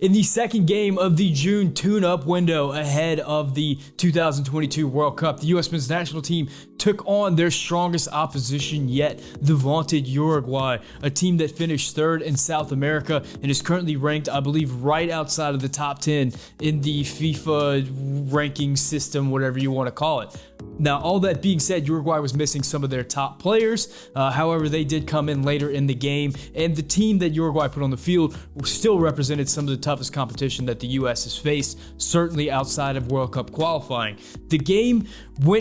In the second game of the June tune-up window ahead of the 2022 World Cup, the U.S. men's national team took on their strongest opposition yet, the vaunted Uruguay, a team that finished third in South America and is currently ranked, I believe, right outside of the top 10 in the FIFA ranking system, whatever you want to call it. Now, all that being said, Uruguay was missing some of their top players. However, they did come in later in the game, and the team that Uruguay put on the field still represented some of the toughest competition that the U.S. has faced, certainly outside of World Cup qualifying. The game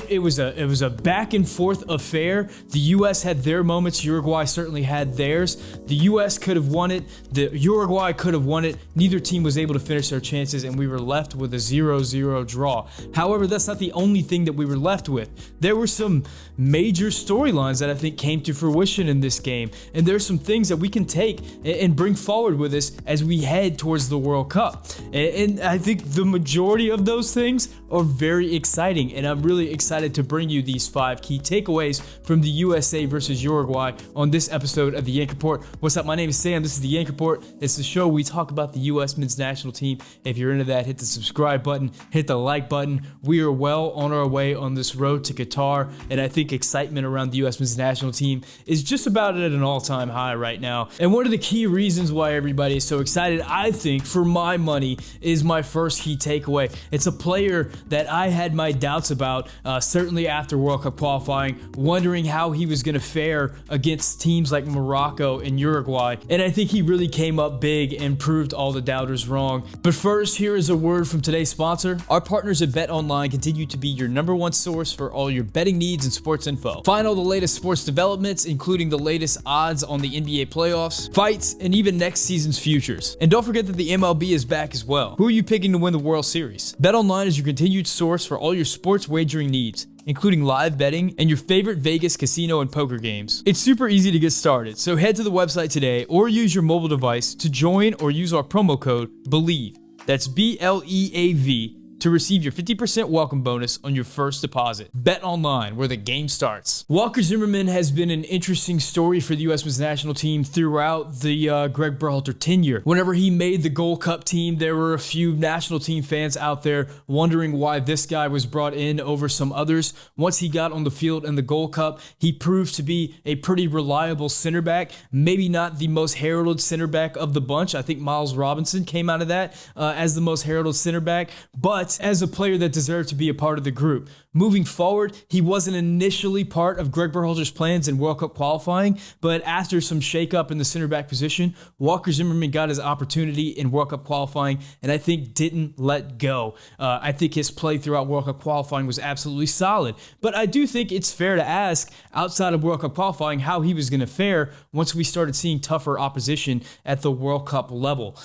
it was a back and forth affair. The U.S. had their moments. Uruguay certainly had theirs. The U.S. could have won it. The Uruguay could have won it. Neither team was able to finish their chances, and we were left with a 0-0 draw. However, that's not the only thing that we were left with. There were some major storylines that I think came to fruition in this game, and there's some things that we can take and bring forward with us as we head towards the World Cup. And I think the majority of those things are very exciting, and I'm really excited to bring you these 5 key takeaways from the USA versus Uruguay on this episode of the Yank Report. What's up? My name is Sam. This is the Yank Report. It's the show we talk about the U.S. men's national team. If you're into that, hit the subscribe button, hit the like button. We are well on our way on this road to Qatar, and I think excitement around the U.S. men's national team is just about at an all-time high right now. And one of the key reasons why everybody is so excited, I think, for my money, is my first key takeaway. It's a player that I had my doubts about, certainly after World Cup qualifying, wondering how he was going to fare against teams like Morocco and Uruguay. And I think he really came up big and proved all the doubters wrong. But first, here is a word from today's sponsor. Our partners at BetOnline continue to be your #1 source for all your betting needs and sports info. Find all the latest sports developments, including the latest odds on the NBA playoffs, fights, and even next season's futures. And don't forget that the MLB is back as well. Who are you picking to win the World Series? BetOnline is your continued source for all your sports wagering needs, including live betting and your favorite Vegas casino and poker games. It's super easy to get started, so head to the website today or use your mobile device to join or use our promo code BELIEVE. That's BLEAV to receive your 50% welcome bonus on your first deposit. Bet online, where the game starts. Walker Zimmerman has been an interesting story for the U.S. men's national team throughout the Greg Berhalter tenure. Whenever he made the Gold Cup team, there were a few national team fans out there wondering why this guy was brought in over some others. Once he got on the field in the Gold Cup, he proved to be a pretty reliable center back. Maybe not the most heralded center back of the bunch. I think Miles Robinson came out of that as the most heralded center back, but as a player that deserved to be a part of the group. Moving forward, he wasn't initially part of Greg Berhalter's plans in World Cup qualifying, but after some shakeup in the center back position, Walker Zimmerman got his opportunity in World Cup qualifying, and I think didn't let go. I think his play throughout World Cup qualifying was absolutely solid, but I do think it's fair to ask, outside of World Cup qualifying, how he was going to fare once we started seeing tougher opposition at the World Cup level.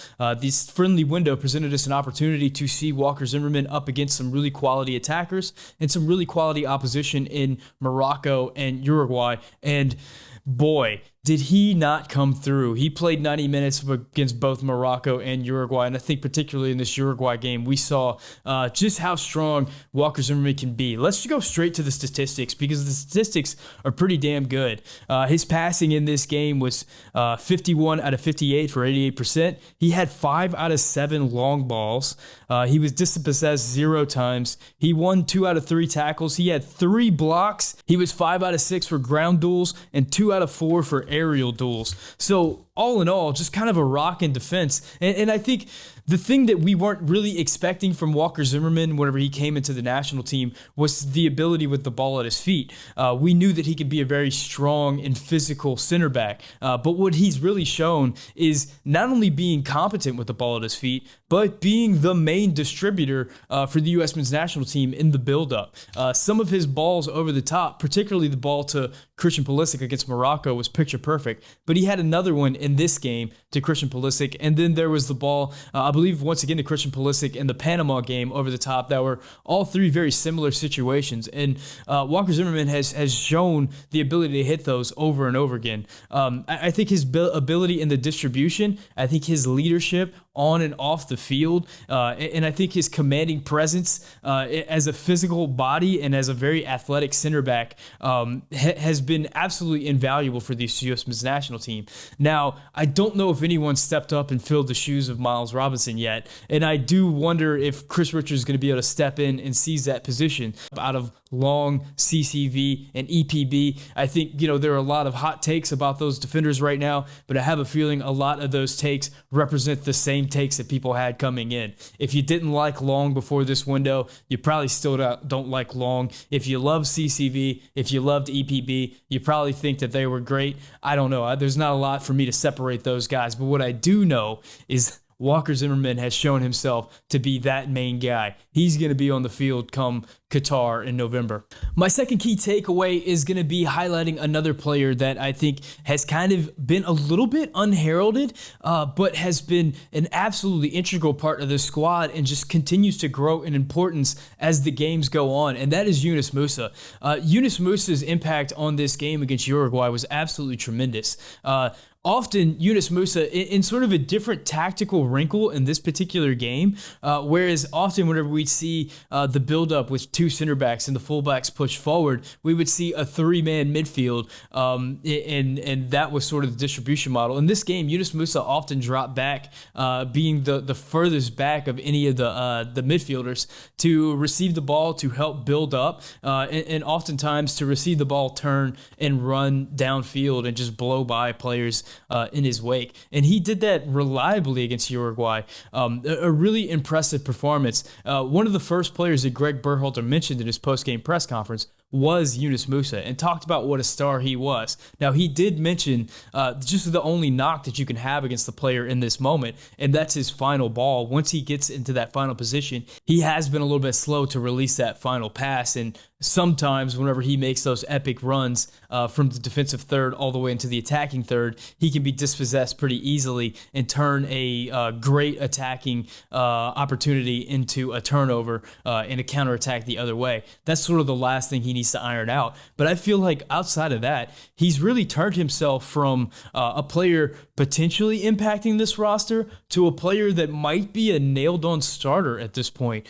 This friendly window presented us an opportunity to see Walker Zimmerman up against some really quality attackers and some really quality opposition in Morocco and Uruguay, and boy, did he not come through. He played 90 minutes against both Morocco and Uruguay, and I think particularly in this Uruguay game, we saw just how strong Walker Zimmerman can be. Let's just go straight to the statistics, because the statistics are pretty damn good. His passing in this game was 51 out of 58 for 88%. He had 5 out of 7 long balls. He was dispossessed 0 times. He won 2 out of 3 tackles. He had 3 blocks. He was 5 out of 6 for ground duels and 2 out of 4 for aerial duels. So all in all, just kind of a rock in defense. And I think the thing that we weren't really expecting from Walker Zimmerman whenever he came into the national team was the ability with the ball at his feet. We knew that he could be a very strong and physical center back, but what he's really shown is not only being competent with the ball at his feet, but being the main distributor for the U.S. men's national team in the build-up. Some of his balls over the top, particularly the ball to Christian Pulisic against Morocco, was picture perfect, but he had another one in this game to Christian Pulisic, and then there was the ball, I believe once again to Christian Pulisic in the Panama game over the top, that were all 3 very similar situations, and Walker Zimmerman has shown the ability to hit those over and over again. I think his ability in the distribution, I think his leadership, on and off the field. And I think his commanding presence as a physical body and as a very athletic center back has been absolutely invaluable for this U.S. men's national team. Now, I don't know if anyone stepped up and filled the shoes of Miles Robinson yet, and I do wonder if Chris Richards is going to be able to step in and seize that position out of Long, CCV, and EPB. I think, there are a lot of hot takes about those defenders right now, but I have a feeling a lot of those takes represent the same takes that people had coming in. If you didn't like Long before this window, you probably still don't like Long. If you love CCV, if you loved EPB, you probably think that they were great. I don't know. There's not a lot for me to separate those guys, but what I do know is Walker Zimmerman has shown himself to be that main guy. He's going to be on the field come Qatar in November. My second key takeaway is going to be highlighting another player that I think has kind of been a little bit unheralded, but has been an absolutely integral part of the squad and just continues to grow in importance as the games go on, and that is Yunus Musah. Yunus Musah's impact on this game against Uruguay was absolutely tremendous. Often, Yunus Musah, in sort of a different tactical wrinkle in this particular game, whereas often whenever we'd see the buildup with two center backs and the fullbacks push forward, we would see a three-man midfield, and that was sort of the distribution model. In this game, Yunus Musah often dropped back, being the furthest back of any of the midfielders to receive the ball, to help build up, and oftentimes to receive the ball, turn, and run downfield and just blow by players in his wake. And he did that reliably against Uruguay. A really impressive performance. One of the first players that Greg Berhalter mentioned in his post-game press conference was Yunus Musah and talked about what a star he was. Now, he did mention just the only knock that you can have against the player in this moment, and that's his final ball. Once he gets into that final position, he has been a little bit slow to release that final pass, and sometimes whenever he makes those epic runs from the defensive third all the way into the attacking third, he can be dispossessed pretty easily and turn a great attacking opportunity into a turnover and a counterattack the other way. That's sort of the last thing he needs to iron out. But I feel like outside of that, he's really turned himself from a player potentially impacting this roster to a player that might be a nailed-on starter at this point.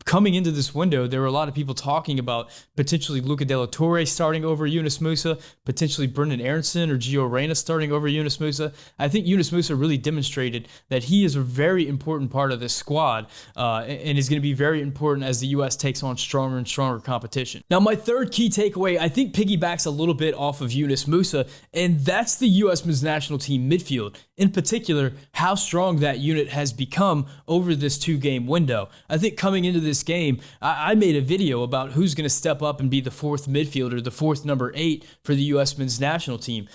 Coming into this window, there were a lot of people talking about potentially Luca De La Torre starting over Yunus Musah, potentially Brendan Aronson or Gio Reyna starting over Yunus Musah. I think Yunus Musah really demonstrated that he is a very important part of this squad and is going to be very important as the U.S. takes on stronger and stronger competition. Now, my third key takeaway, I think, piggybacks a little bit off of Yunus Musah, and that's the U.S. men's national team midfield. In particular, how strong that unit has become over this two-game window. I think coming into this game, I made a video about who's going to step up and be the fourth midfielder, the fourth number 8 for the U.S. men's national team.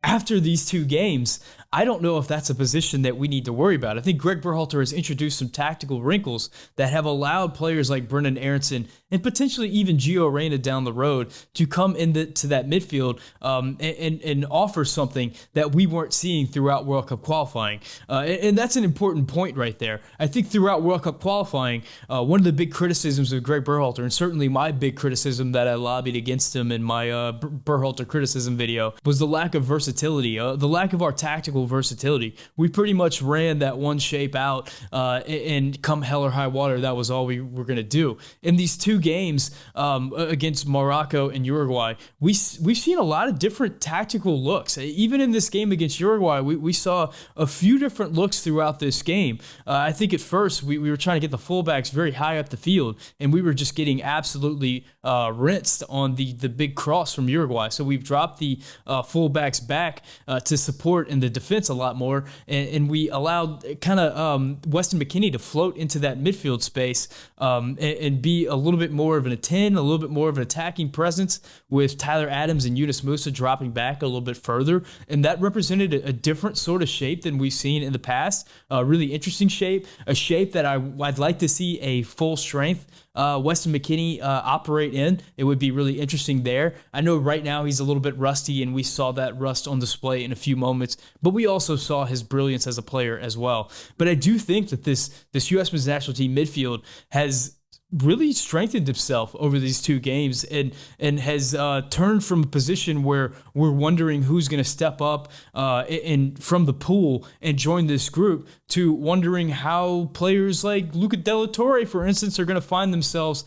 After these two games, I don't know if that's a position that we need to worry about. I think Greg Berhalter has introduced some tactical wrinkles that have allowed players like Brendan Aronson and potentially even Gio Reyna down the road to come into that midfield and offer something that we weren't seeing throughout World Cup qualifying. And that's an important point right there. I think throughout World Cup qualifying, one of the big criticisms of Greg Berhalter, and certainly my big criticism that I lobbied against him in my Berhalter criticism video, was the lack of versatility, the lack of our tactical versatility. We pretty much ran that one shape out, and come hell or high water, that was all we were going to do. In these two games against Morocco and Uruguay, we've seen a lot of different tactical looks. Even in this game against Uruguay, we saw a few different looks throughout this game. I think at first we were trying to get the fullbacks very high up the field, and we were just getting absolutely rinsed on the big cross from Uruguay. So we've dropped the fullbacks back to support in the defense a lot more, and we allowed kind of Weston McKennie to float into that midfield space and be a little bit more of a 10, a little bit more of an attacking presence, with Tyler Adams and Yunus Musah dropping back a little bit further, and that represented a different sort of shape than we've seen in the past. A really interesting shape, a shape that I'd like to see a full strength Weston McKennie operate in. It would be really interesting there. I know right now he's a little bit rusty, and we saw that rust on display in a few moments, but we also saw his brilliance as a player as well. But I do think that this U.S. men's national team midfield has really strengthened himself over these 2 games and has turned from a position where we're wondering who's going to step up and from the pool and join this group to wondering how players like Luca De La Torre, for instance, are going to find themselves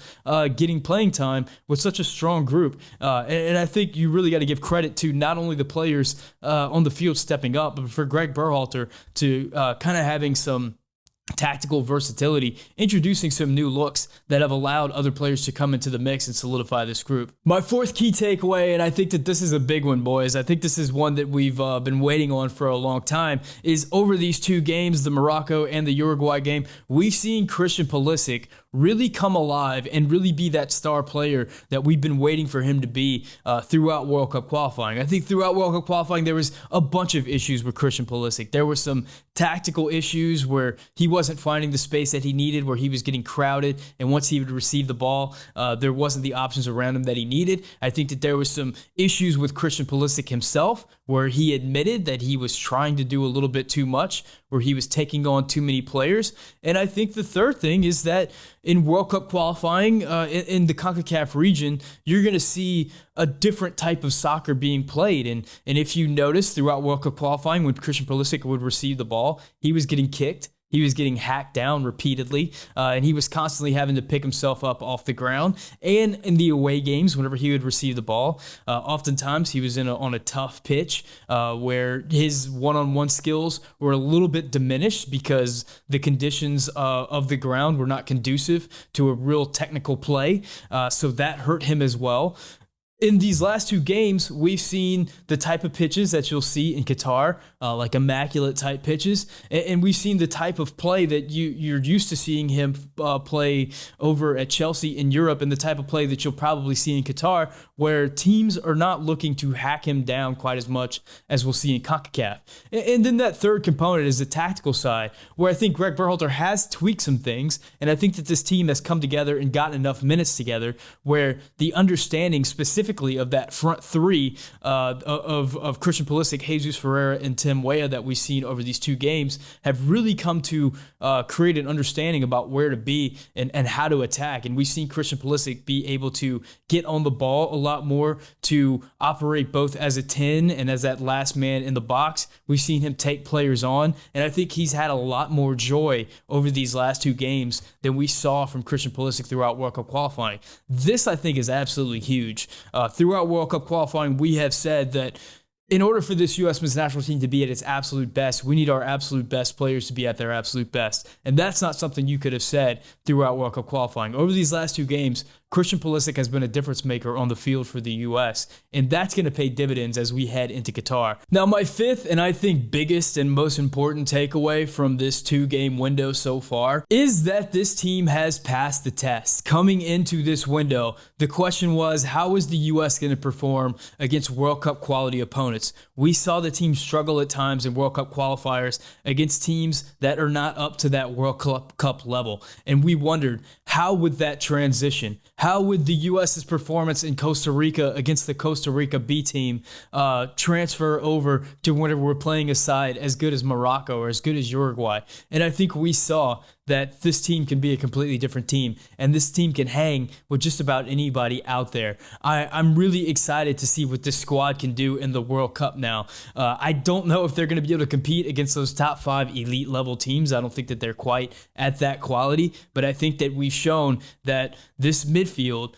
getting playing time with such a strong group. And I think you really got to give credit to not only the players on the field stepping up, but for Greg Berhalter to kind of having some tactical versatility, introducing some new looks that have allowed other players to come into the mix and solidify this group. My 4th key takeaway, and I think that this is a big one, boys, I think this is one that we've been waiting on for a long time, is over these 2 games, the Morocco and the Uruguay game, we've seen Christian Pulisic really come alive and really be that star player that we've been waiting for him to be throughout World Cup qualifying. I think throughout World Cup qualifying, there was a bunch of issues with Christian Pulisic. There were some tactical issues where he wasn't finding the space that he needed, where he was getting crowded, and once he would receive the ball, there wasn't the options around him that he needed. I think that there was some issues with Christian Pulisic himself, where he admitted that he was trying to do a little bit too much, where he was taking on too many players. And I think the third thing is that in World Cup qualifying in the CONCACAF region, you're going to see a different type of soccer being played. And if you notice throughout World Cup qualifying, when Christian Pulisic would receive the ball, he was getting kicked. He was getting hacked down repeatedly, and he was constantly having to pick himself up off the ground. And in the away games, whenever he would receive the ball, oftentimes he was on a tough pitch where his one-on-one skills were a little bit diminished because the conditions of the ground were not conducive to a real technical play. So that hurt him as well. In these last 2 games, we've seen the type of pitches that you'll see in Qatar, like immaculate type pitches, and we've seen the type of play that you're used to seeing him play over at Chelsea in Europe, and the type of play that you'll probably see in Qatar, where teams are not looking to hack him down quite as much as we'll see in CONCACAF. And then that third component is the tactical side, where I think Greg Berhalter has tweaked some things, and I think that this team has come together and gotten enough minutes together where the understanding specifically of that front 3 of Christian Pulisic, Jesus Ferreira, and Tim Weah that we've seen over these 2 games have really come to create an understanding about where to be and how to attack. And we've seen Christian Pulisic be able to get on the ball a lot more, to operate both as a 10 and as that last man in the box. We've seen him take players on, and I think he's had a lot more joy over these last 2 games than we saw from Christian Pulisic throughout World Cup qualifying. This, I think, is absolutely huge. Throughout World Cup qualifying, we have said that in order for this U.S. men's national team to be at its absolute best, we need our absolute best players to be at their absolute best. And that's not something you could have said throughout World Cup qualifying. Over these last 2 games, Christian Pulisic has been a difference maker on the field for the U.S., and that's going to pay dividends as we head into Qatar. Now, my 5th and I think biggest and most important takeaway from this 2-game window so far is that this team has passed the test. Coming into this window, the question was, how is the U.S. going to perform against World Cup quality opponents? We saw the team struggle at times in World Cup qualifiers against teams that are not up to that World Cup level, and we wondered, how would that transition? How would the U.S.'s performance in Costa Rica against the Costa Rica B team transfer over to whenever we're playing a side as good as Morocco or as good as Uruguay? And I think we saw that this team can be a completely different team, and this team can hang with just about anybody out there. I'm really excited to see what this squad can do in the World Cup now. I don't know if they're going to be able to compete against those top 5 elite level teams. I don't think that they're quite at that quality, but I think that we've shown that this midfield,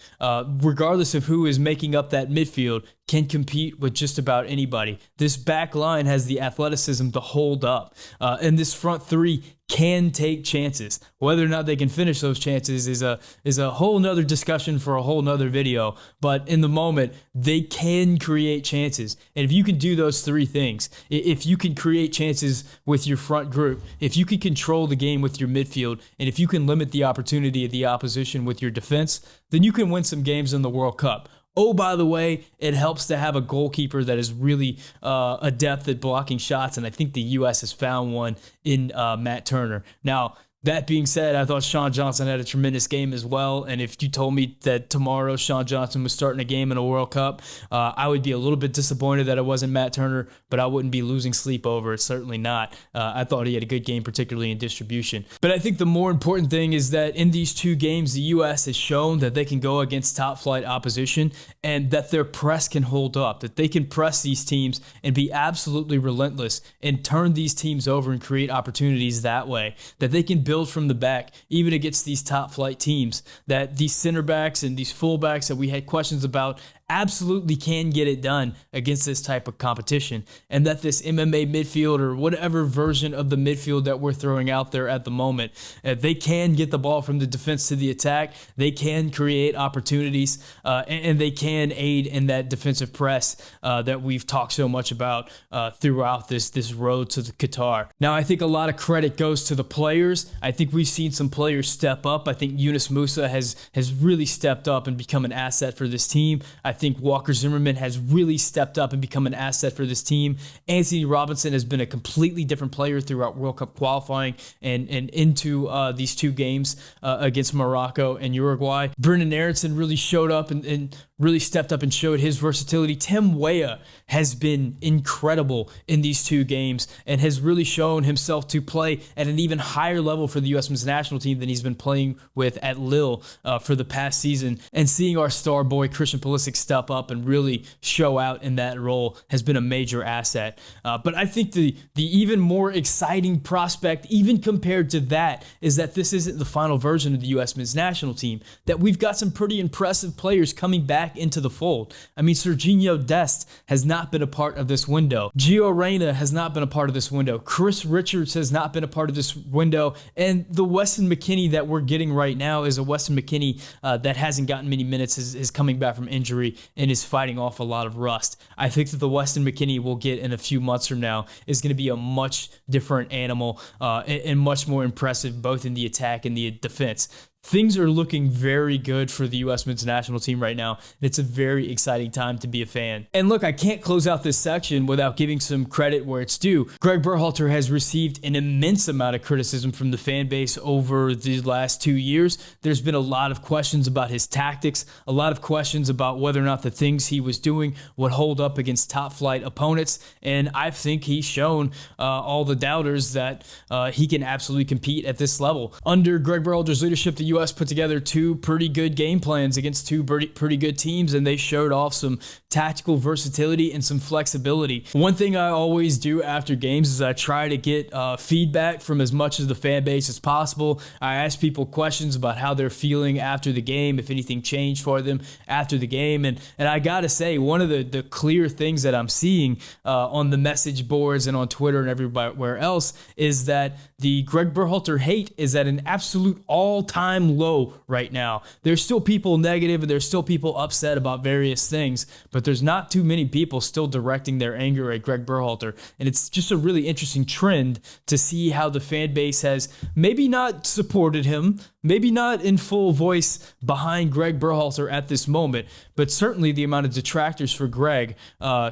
regardless of who is making up that midfield, can compete with just about anybody. This back line has the athleticism to hold up, and this front 3 can take chances. Whether or not they can finish those chances is a whole nother discussion for a whole nother video. But in the moment, they can create chances. And if you can do those 3 things, if you can create chances with your front group, if you can control the game with your midfield, and if you can limit the opportunity of the opposition with your defense, then you can win some games in the World Cup. Oh, by the way, it helps to have a goalkeeper that is really adept at blocking shots, and I think the U.S. has found one in Matt Turner. Now, That being said, I thought Sean Johnson had a tremendous game as well. And if you told me that tomorrow Sean Johnson was starting a game in a World Cup, I would be a little bit disappointed that it wasn't Matt Turner, but I wouldn't be losing sleep over it. Certainly not. I thought he had a good game, particularly in distribution. But I think the more important thing is that in these two games, the U.S. has shown that they can go against top-flight opposition and that their press can hold up, that they can press these teams and be absolutely relentless and turn these teams over and create opportunities that way, that they can build from the back, even against these top flight teams, that these center backs and these fullbacks that we had questions about absolutely can get it done against this type of competition, and that this MMA midfield or whatever version of the midfield that we're throwing out there at the moment, they can get the ball from the defense to the attack, they can create opportunities, and they can aid in that defensive press that we've talked so much about throughout this road to the Qatar. Now, I think a lot of credit goes to the players. I think we've seen some players step up. I think Musah has really stepped up and become an asset for this team. I think Walker Zimmerman has really stepped up and become an asset for this team. Anthony Robinson has been a completely different player throughout World Cup qualifying and into these two games against Morocco and Uruguay. Brendan Aronson really showed up and really stepped up and showed his versatility. Tim Weah has been incredible in these two games and has really shown himself to play at an even higher level for the U.S. men's national team than he's been playing with at Lille for the past season. And seeing our star boy Christian Pulisic step up and really show out in that role has been a major asset. But I think the even more exciting prospect, even compared to that, is that this isn't the final version of the U.S. men's national team, that we've got some pretty impressive players coming back into the fold. I mean, Serginho Dest has not been a part of this window. Gio Reyna has not been a part of this window. Chris Richards has not been a part of this window. And the Weston McKennie that we're getting right now is a Weston McKennie that hasn't gotten many minutes, is coming back from injury and is fighting off a lot of rust. I think that the Weston McKennie we'll get in a few months from now is going to be a much different animal and much more impressive both in the attack and the defense. Things are looking very good for the U.S. men's national team right now, and it's a very exciting time to be a fan. And look, I can't close out this section without giving some credit where it's due. Greg Berhalter has received an immense amount of criticism from the fan base over the last 2 years. There's been a lot of questions about his tactics, a lot of questions about whether or not the things he was doing would hold up against top-flight opponents, and I think he's shown all the doubters that he can absolutely compete at this level. Under Greg Berhalter's leadership, the U.S. put together two pretty good game plans against two pretty good teams, and they showed off some tactical versatility and some flexibility. One thing I always do after games is I try to get feedback from as much of the fan base as possible. I ask people questions about how they're feeling after the game, if anything changed for them after the game, and I gotta say, one of the clear things that I'm seeing on the message boards and on Twitter and everywhere else is that the Greg Berhalter hate is at an absolute all-time low right now. There's still people negative and there's still people upset about various things, but there's not too many people still directing their anger at Greg Berhalter. And it's just a really interesting trend to see how the fan base has maybe not supported him, maybe not in full voice behind Greg Berhalter at this moment, but certainly the amount of detractors for Greg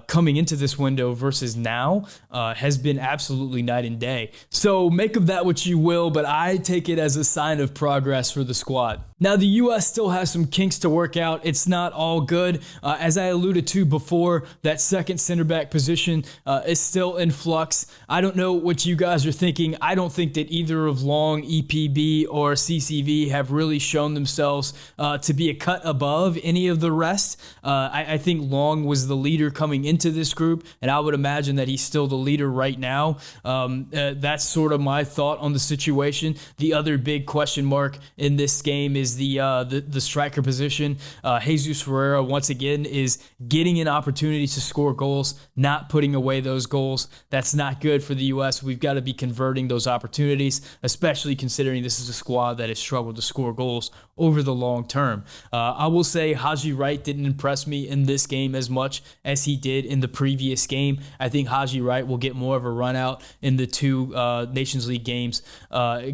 coming into this window versus now has been absolutely night and day. So make of that what you will, but I take it as a sign of progress for the squad. Now, the U.S. still has some kinks to work out. It's not all good. As I alluded to before, that second center back position is still in flux. I don't know what you guys are thinking. I don't think that either of Long, EPB, or CCV have really shown themselves to be a cut above any of the rest. I think Long was the leader coming into this group, and I would imagine that he's still the leader right now. That's sort of my thought on the situation. The other big question mark in this game is the striker position. Jesus Ferreira, once again, is getting an opportunity to score goals, not putting away those goals. That's not good for the U.S. We've got to be converting those opportunities, especially considering this is a squad that has struggled to score goals over the long term. I will say Haji Wright didn't impress me in this game as much as he did in the previous game. I think Haji Wright will get more of a run out in the two Nations League games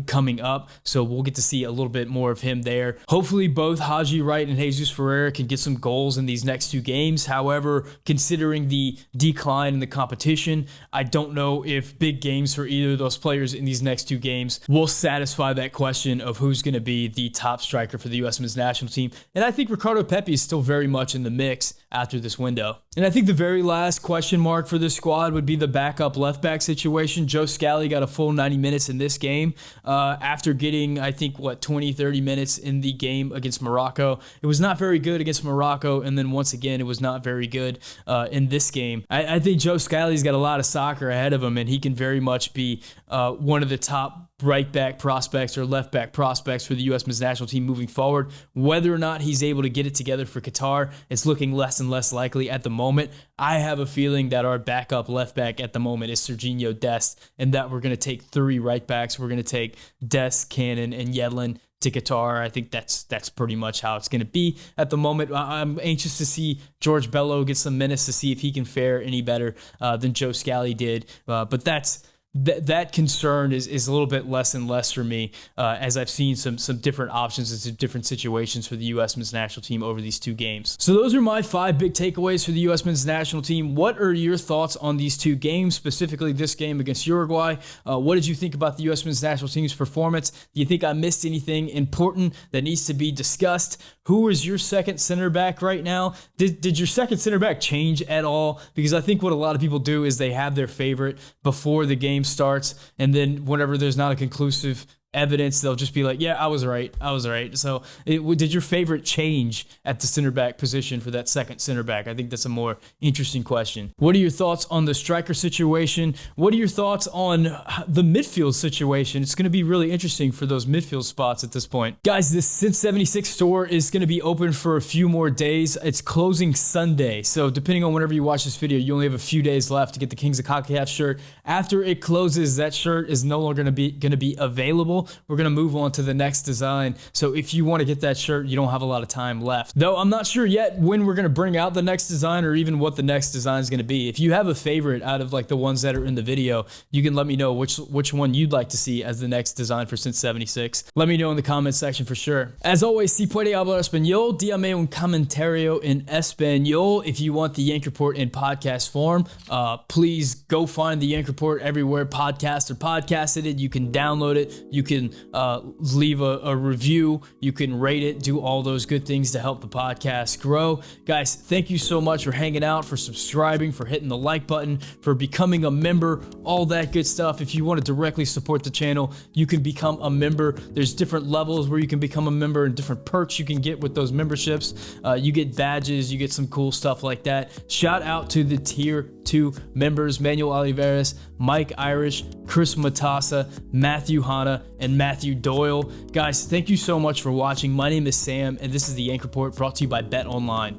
coming up, so we'll get to see a little bit more of him there. there. Hopefully both Haji Wright and Jesus Ferreira can get some goals in these next 2 games. However, considering the decline in the competition, I don't know if big games for either of those players in these next 2 games will satisfy that question of who's going to be the top striker for the U.S. men's national team. And I think Ricardo Pepi is still very much in the mix after this window. And I think the very last question mark for this squad would be the backup left back situation. Joe Scally got a full 90 minutes in this game after getting, I think, 20, 30 minutes in the game against Morocco. It was not very good against Morocco, and then once again, it was not very good in this game. I think Joe Scally's got a lot of soccer ahead of him, and he can very much be one of the top right back prospects or left back prospects for the U.S. men's national team moving forward. Whether or not he's able to get it together for Qatar, it's looking less and less likely at the moment. I have a feeling that our backup left back at the moment is Serginho Dest, and that we're going to take 3 right backs. We're going to take Dest, Cannon, and Yedlin to Qatar. I think that's pretty much how it's going to be at the moment. I'm anxious to see George Bello get some minutes to see if he can fare any better than Joe Scally did. But that concern is a little bit less and less for me as I've seen some different options and some different situations for the U.S. men's national team over these 2 games. So those are my 5 big takeaways for the U.S. men's national team. What are your thoughts on these 2 games, specifically this game against Uruguay? What did you think about the U.S. men's national team's performance? Do you think I missed anything important that needs to be discussed? Who is your second center back right now? Did your second center back change at all? Because I think what a lot of people do is they have their favorite before the game starts, and then whenever there's not a conclusive evidence, they'll just be like, yeah, I was right. So did your favorite change at the center back position for that second center back? I think that's a more interesting question. What are your thoughts on the striker situation? What are your thoughts on the midfield situation? It's going to be really interesting for those midfield spots at this point. Guys, this Since 76 store is going to be open for a few more days. It's closing Sunday. So depending on whenever you watch this video, you only have a few days left to get the Kings of CONCACAF shirt. After it closes, that shirt is no longer going to be available. We're going to move on to the next design. So if you want to get that shirt, you don't have a lot of time left. Though I'm not sure yet when we're going to bring out the next design or even what the next design is going to be. If you have a favorite out of like the ones that are in the video, you can let me know which one you'd like to see as the next design for Since 76. Let me know in the comment section for sure. As always, si puede hablar español, dígame un comentario en español. If you want the Yank Report in podcast form, please go find the Yank Report everywhere podcasts are podcasted. You can download it. You can leave a review. You can rate it. Do all those good things to help the podcast grow. Guys, thank you so much for hanging out, for subscribing, for hitting the like button, for becoming a member, all that good stuff. If you want to directly support the channel, you can become a member. There's different levels where you can become a member and different perks you can get with those memberships. You get badges, you get some cool stuff like that. Shout out to the Tier 2 members, Manuel Oliveras, Mike Irish, Chris Matassa, Matthew Hanna, and Matthew Doyle. Guys, thank you so much for watching. My name is Sam, and this is the Yank Report brought to you by Bet Online.